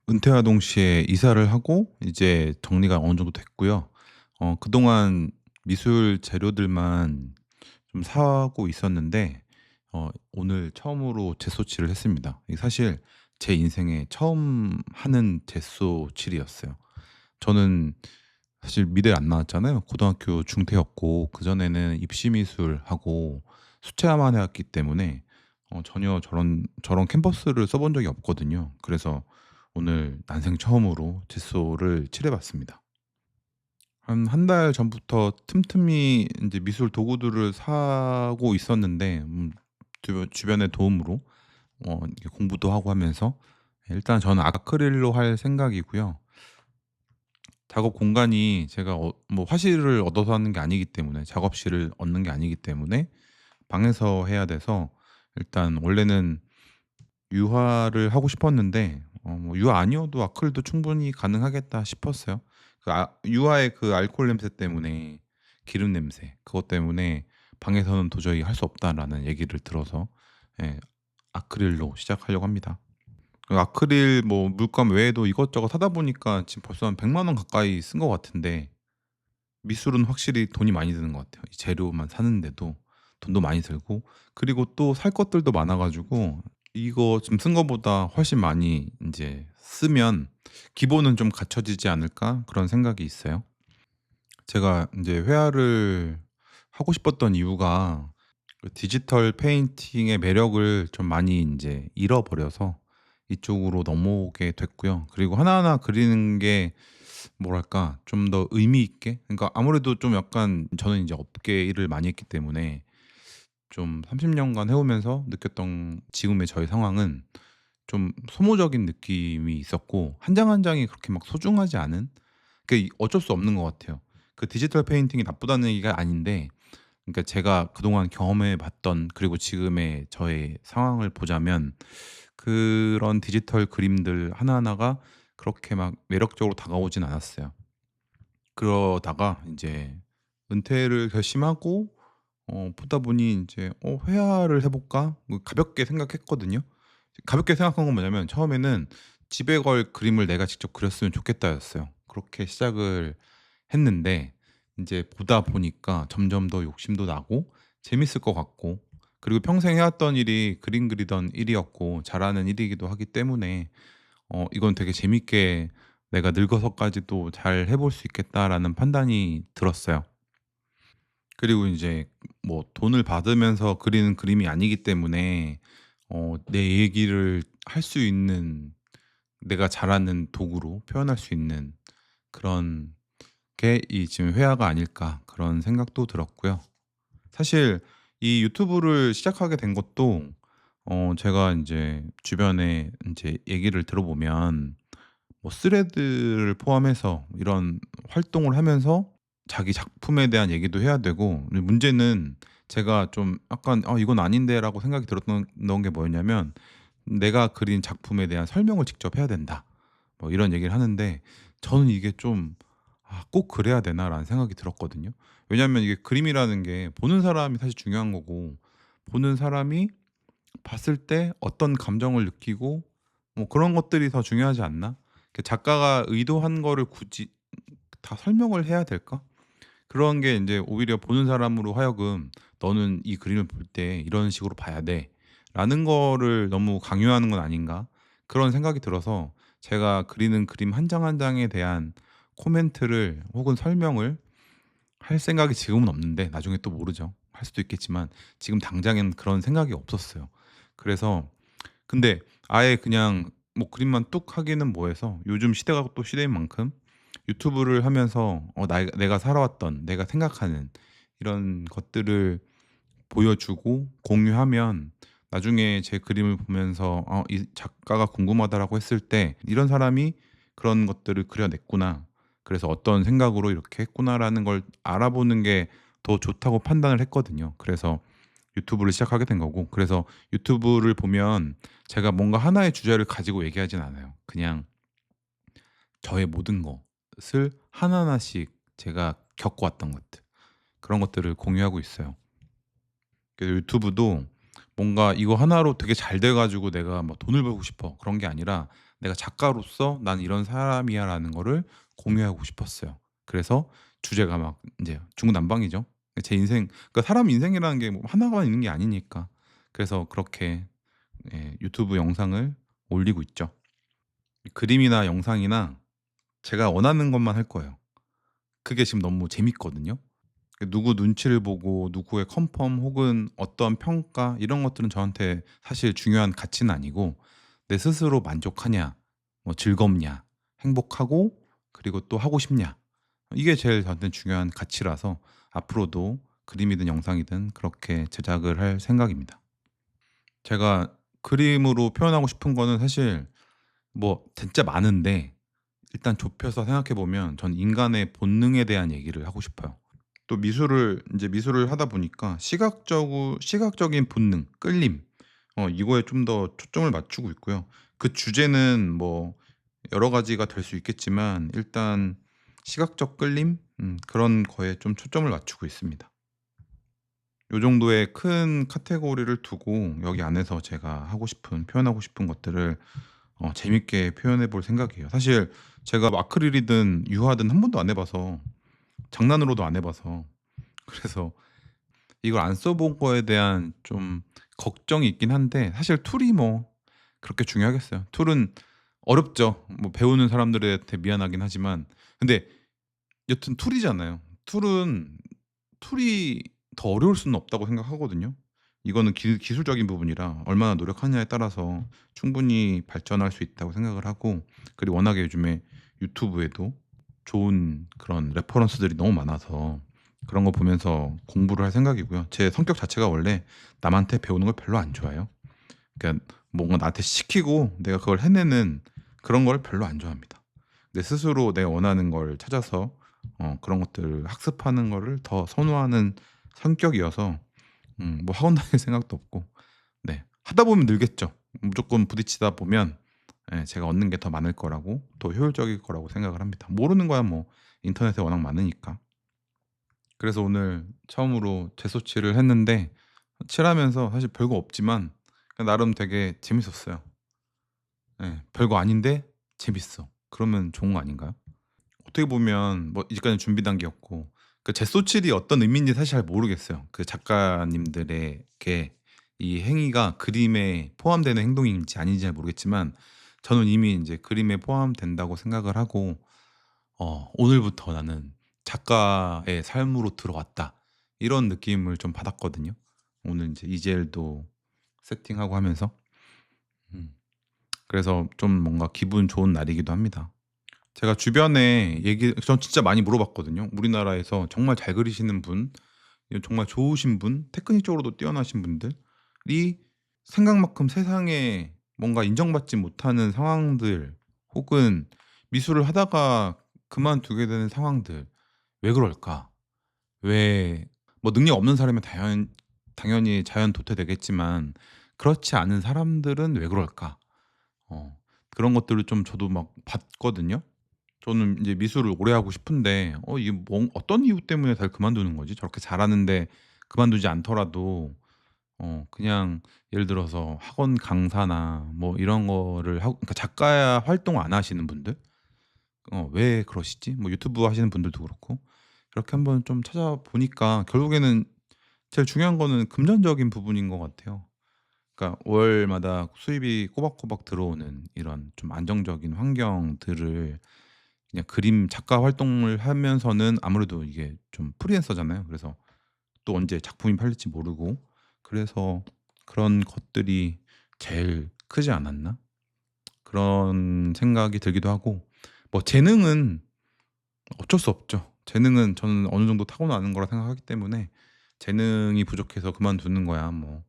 은퇴와 동시에 이사를 하고 이제 정리가 어느 정도 됐고요. 그동안 미술 재료들만 좀 사고 있었는데 오늘 처음으로 젯소칠을 했습니다. 이게 사실 제 인생에 처음 하는 젯소칠이었어요. 저는 사실 미대를 안 나왔잖아요. 고등학교 중퇴였고 그전에는 입시 미술하고 수채화만 해 왔기 때문에 전혀 저런 캔버스를 써본 적이 없거든요. 그래서 오늘 난생 처음으로 젯소를 칠해 봤습니다. 한 달 전부터 틈틈이 인제 미술 도구들을 사고 있었는데 주변의 도움으로 이렇게 공부도 하고 하면서 일단 저는 아크릴로 할 생각이고요. 작업 공간이 제가 뭐 화실을 얻어서 하는 게 아니기 때문에 작업실을 얻는 게 아니기 때문에 방에서 해야 돼서 일단 원래는 유화를 하고 싶었는데 뭐 유화 아니어도 아크릴도 충분히 가능하겠다 싶었어요. 유화의 그 알코올 냄새 때문에 기름 냄새 그것 때문에 방에서는 도저히 할 수 없다라는 얘기를 들어서 예 아크릴로 시작하려고 합니다. 그 아크릴 뭐 물감 외에도 이것저것 사다 보니까 지금 벌써 한 1 0 0원 가까이 쓴 것 같은데 미술은 확실히 돈이 많이 드는 것 같아요. 이 재료만 사는데도 돈도 많이 들고 그리고 또 살 것들도 많아 가지고 이거 좀 쓴 거보다 훨씬 많이 인제 쓰면 '기본은 좀 갖춰지지 않을까?' 그런 생각이 있어요. 제가 인제 회화를 하고 싶었던 이유가 그 디지털 페인팅의 매력을 좀 많이 인제 잃어버려서 이쪽으로 넘어오게 됐고요. 그리고 하나하나 그리는 게 뭐랄까 좀 더 의미 있게 그러니까 아무래도 좀 약간 저는 이제 업계 일을 많이 했기 때문에 좀 30 년간 해 오면서 느꼈던 지금의 저의 상황은 좀 소모적인 느낌이 있었고 한 장 한 장이 그렇게 막 소중하지 않은 어쩔 수 없는 것 같아요. 그 디지털 페인팅이 나쁘다는 얘기가 아닌데 그러니까 제가 그동안 경험해 봤던 그리고 지금의 저의 상황을 보자면 그런 디지털 그림들 하나하나가 그렇게 막 매력적으로 다가오진 않았어요. 그러다가 인제 은퇴를 결심하고 보다 보니 인제 '회화를 해 볼까?' 뭐 가볍게 생각했거든요. 가볍게 생각한 건 뭐냐면 처음에는 '집에 걸 그림을 내가 직접 그렸으면 좋겠다.'였어요. 그렇게 시작을 했는데 인제 보다 보니까 점점 더 욕심도 나고 재밌을 것 같고 그리고 평생 해 왔던 일이 그림 그리던 일이었고 잘하는 일이기도 하기 때문에 '이건 되게 재밌게 내가 늙어서까지도 잘 해볼 수 있겠다.'라는 판단이 들었어요. 그리고 인제 뭐 돈을 받으면서 그리는 그림이 아니기 때문에 내 얘기를 할 수 있는 내가 잘하는 도구로 표현할 수 있는 그런 게 이 지금 회화가 아닐까 그런 생각도 들었고요. 사실 이 유튜브를 시작하게 된 것도 제가 인제 주변에 인제 얘기를 들어보면 뭐 스레드를 포함해서 이런 활동을 하면서 자기 작품에 대한 얘기도 해야 되고 근데 문제는 제가 좀 약간 '아 이건 아닌데.'라고 생각이 들었던 게 뭐였냐면 "내가 그린 작품에 대한 설명을 직접 해야 된다." 뭐 이런 얘기를 하는데 저는 이게 좀 '아 꼭 그래야 되나?'라는 생각이 들었거든요. 왜냐하면 이게 그림이라는 게 보는 사람이 사실 중요한 거고 보는 사람이 봤을 때 어떤 감정을 느끼고 뭐 그런 것들이 더 중요하지 않나? 작가가 의도한 거를 굳이 다 설명을 해야 될까? 그런 게 인제 오히려 보는 사람으로 하여금 "너는 이 그림을 볼 때 이런 식으로 봐야 돼."라는 거를 너무 강요하는 건 아닌가? 그런 생각이 들어서 제가 그리는 그림 한 장 한 장에 대한 코멘트를 혹은 설명을 할 생각이 지금은 없는데 나중에 또 모르죠. 할 수도 있겠지만 지금 당장엔 그런 생각이 없었어요. 그래서 근데 아예 그냥 뭐 그림만 뚝 하기는 뭐해서 요즘 시대가 또 시대인 만큼 유튜브를 하면서 내가 살아왔던 내가 생각하는 이런 것들을 보여주고 공유하면 나중에 제 그림을 보면서 '이 작가가 궁금하다.'라고 했을 때 '이런 사람이 그런 것들을 그려냈구나. 그래서 어떤 생각으로 이렇게 했구나.'라는 걸 알아보는 게 더 좋다고 판단을 했거든요. 그래서 유튜브를 시작하게 된 거고 그래서 유튜브를 보면 제가 뭔가 하나의 주제를 가지고 얘기하진 않아요. 그냥 저의 모든 것을 하나하나씩 제가 겪어 왔던 것들 그런 것들을 공유하고 있어요. 그래서 유튜브도 뭔가 이거 하나로 되게 잘 돼 가지고 내가 뭐 돈을 벌고 싶어 그런 게 아니라 내가 작가로서 '난 이런 사람이야.'라는 거를 공유하고 싶었어요. 그래서 주제가 막 인제 중구난방이죠. 제 인생, 그러니까 사람 인생이라는 게 뭐 하나만 있는 게 아니니까. 그래서 그렇게 예 유튜브 영상을 올리고 있죠. 그림이나 영상이나 제가 원하는 것만 할 거예요. 그게 지금 너무 재밌거든요. 누구 눈치를 보고 누구의 컨펌 혹은 어떠한 평가 이런 것들은 저한테 사실 중요한 가치는 아니고, 내 스스로 만족하냐, 뭐 즐겁냐, 행복하고 그리고 또 하고 싶냐, 이게 제일 저한테는 중요한 가치라서 앞으로도 그림이든 영상이든 그렇게 제작을 할 생각입니다. 제가 그림으로 표현하고 싶은 거는 사실 뭐 진짜 많은데, 일단 좁혀서 생각해 보면 전 인간의 본능에 대한 얘기를 하고 싶어요. 또 미술을 하다 보니까 시각적인 본능, 끌림, 이거에 좀 더 초점을 맞추고 있고요. 그 주제는 뭐 여러 가지가 될 수 있겠지만 일단 시각적 끌림, 그런 거에 좀 초점을 맞추고 있습니다. 요 정도의 큰 카테고리를 두고 여기 안에서 제가 표현하고 싶은 것들을 재밌게 표현해 볼 생각이에요. 사실 제가 뭐 아크릴이든 유화든 한 번도 안 해 봐서, 장난으로도 안 해 봐서, 그래서 이걸 안 써본 거에 대한 좀 걱정이 있긴 한데, 사실 툴이 뭐 그렇게 중요하겠어요. 툴은 어렵죠. 뭐 배우는 사람들한테 미안하긴 하지만. 근데 여튼 툴이잖아요. 툴이 더 어려울 수는 없다고 생각하거든요. 이거는 기술적인 부분이라 얼마나 노력하냐에 따라서 충분히 발전할 수 있다고 생각을 하고, 그리고 워낙에 요즘에 유튜브에도 좋은 그런 레퍼런스들이 너무 많아서 그런 거 보면서 공부를 할 생각이고요. 제 성격 자체가 원래 남한테 배우는 걸 별로 안 좋아해요. 그러니까 뭔가 나한테 시키고 내가 그걸 해내는 그런 걸 별로 안 좋아합니다. 내 스스로 내가 원하는 걸 찾아서 그런 것들을 학습하는 거를 더 선호하는 성격이어서 뭐 학원 다닐 생각도 없고. 네. 하다 보면 늘겠죠. 무조건 부딪히다 보면 예 제가 얻는 게 더 많을 거라고, 더 효율적일 거라고 생각을 합니다. 모르는 거야 뭐 인터넷에 워낙 많으니까. 그래서 오늘 처음으로 재소칠을 했는데, 칠하면서 사실 별거 없지만 그냥 나름 되게 재밌었어요. 예. 별거 아닌데 재밌어. 그러면 좋은 거 아닌가요? 어떻게 보면 뭐 이제까지는 준비 단계였고, 그 젯소칠이 어떤 의미인지 사실 잘 모르겠어요. 그 작가님들에게 이 행위가 그림에 포함되는 행동인지 아닌지 잘 모르겠지만, 저는 이미 인제 그림에 포함된다고 생각을 하고 '오늘부터 나는 작가의 삶으로 들어왔다.' 이런 느낌을 좀 받았거든요. 오늘 인제 이젤도 세팅하고 하면서. 음 그래서 좀 뭔가 기분 좋은 날이기도 합니다. 제가 주변에 전 진짜 많이 물어봤거든요. 우리나라에서 정말 잘 그리시는 분, 정말 좋으신 분, 테크닉적으로도 뛰어나신 분들이 생각만큼 세상에 뭔가 인정받지 못하는 상황들, 혹은 미술을 하다가 그만두게 되는 상황들, 왜 그럴까? 왜 뭐 능력 없는 사람이 당연히 자연 도태되겠지만 그렇지 않은 사람들은 왜 그럴까? 그런 것들을 좀 저도 막 봤거든요. 저는 이제 미술을 오래 하고 싶은데 이게 어떤 이유 때문에 다들 그만두는 거지? 저렇게 잘하는데 그만두지 않더라도 그냥 예를 들어서 학원 강사나 뭐 이런 거를 하고, 그러니까 작가 활동 안 하시는 분들, 왜 그러시지? 뭐 유튜브 하시는 분들도 그렇고. 이렇게 한번 좀 찾아보니까 결국에는 제일 중요한 거는 금전적인 부분인 것 같아요. 그러니까 월마다 수입이 꼬박꼬박 들어오는 이런 좀 안정적인 환경들을, 그냥 그림 작가 활동을 하면서는 아무래도 이게 좀 프리랜서잖아요. 그래서 또 언제 작품이 팔릴지 모르고, 그래서 그런 것들이 제일 크지 않았나? 그런 생각이 들기도 하고, 뭐 재능은 어쩔 수 없죠. 재능은 저는 어느 정도 타고나는 거라 생각하기 때문에, 재능이 부족해서 그만두는 거야 뭐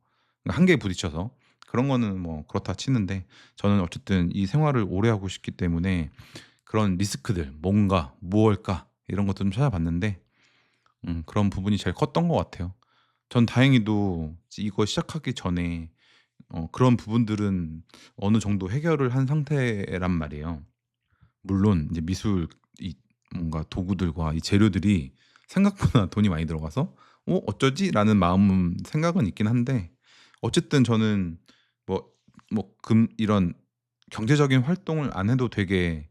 한계에 부딪혀서 그런 거는 뭐 그렇다 치는데, 저는 어쨌든 이 생활을 오래 하고 싶기 때문에 그런 리스크들, 뭔가 무엇일까 이런 것도 좀 찾아봤는데 그런 부분이 제일 컸던 것 같아요. 전 다행히도 이거 시작하기 전에 그런 부분들은 어느 정도 해결을 한 상태란 말이에요. 물론 이제 미술 이 뭔가 도구들과 이 재료들이 생각보다 돈이 많이 들어가서 '어쩌지?'라는 생각은 있긴 한데, 어쨌든 저는 뭐 이런 경제적인 활동을 안 해도 되게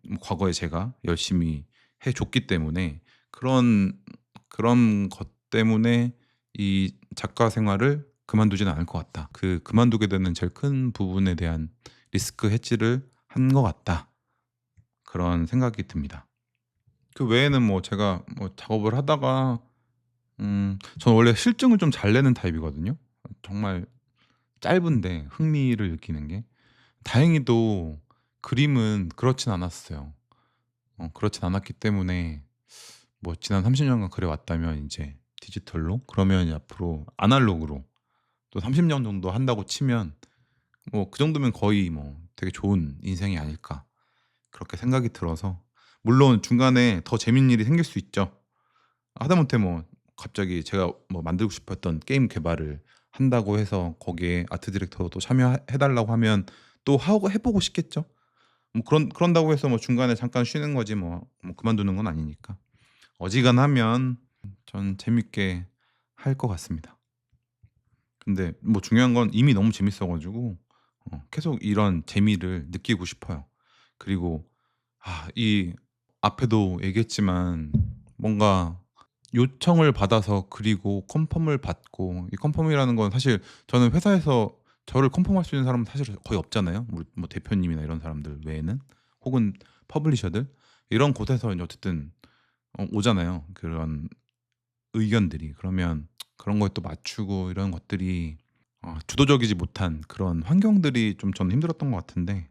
뭐 과거에 제가 열심히 해 줬기 때문에 그런 것 때문에 이 작가 생활을 그만두지는 않을 것 같다. 그 그만두게 되는 제일 큰 부분에 대한 리스크 해지를 한 것 같다. 그런 생각이 듭니다. 그 외에는 뭐 제가 뭐 작업을 하다가 저는 원래 실증을 좀 잘 내는 타입이거든요. 정말 짧은데 흥미를 느끼는 게. 다행히도 그림은 그렇진 않았어요. 그렇진 않았기 때문에 뭐 지난 30 년간 그래 왔다면 인제 디지털로 그러면 이제 앞으로 아날로그로 또 30년 정도 한다고 치면 뭐 그 정도면 거의 뭐 되게 좋은 인생이 아닐까 그렇게 생각이 들어서 물론 중간에 더 재밌는 일이 생길 수 있죠. 하다못해 뭐 갑자기 제가 뭐 만들고 싶었던 게임 개발을 한다고 해서 거기에 아트 디렉터로 참여해 달라고 하면 또 하고 해 보고 싶겠죠. 뭐 그런다고 해서 뭐 중간에 잠깐 쉬는 거지 뭐 그만두는 건 아니니까. 어지간하면 전 재밌게 할 것 같습니다. 근데 뭐 중요한 건 이미 너무 재밌어 가지고 계속 이런 재미를 느끼고 싶어요. 그리고 이 앞에도 얘기했지만 뭔가 요청을 받아서 그리고 컨펌을 받고 이 컨펌이라는 건 사실 저는 회사에서 저를 컨펌할 수 있는 사람은 사실 거의 없잖아요. 우리 뭐 대표님이나 이런 사람들 외에는. 혹은 퍼블리셔들 이런 곳에서 이제 어쨌든 오잖아요. 그런 의견들이. 그러면 그런 거에 또 맞추고 이런 것들이 주도적이지 못한 그런 환경들이 좀 저는 힘들었던 것 같은데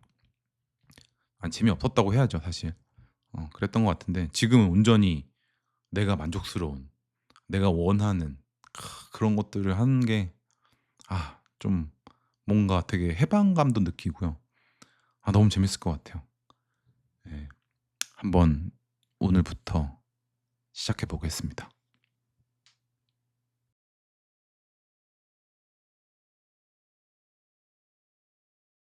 재미없었다고 해야죠 사실. 그랬던 것 같은데 지금은 온전히 내가 만족스러운 내가 원하는 그런 것들을 하는 게 좀 뭔가 되게 해방감도 느끼고요. 너무 재밌을 것 같아요. 예. 한번 오늘부터 시작해 보겠습니다.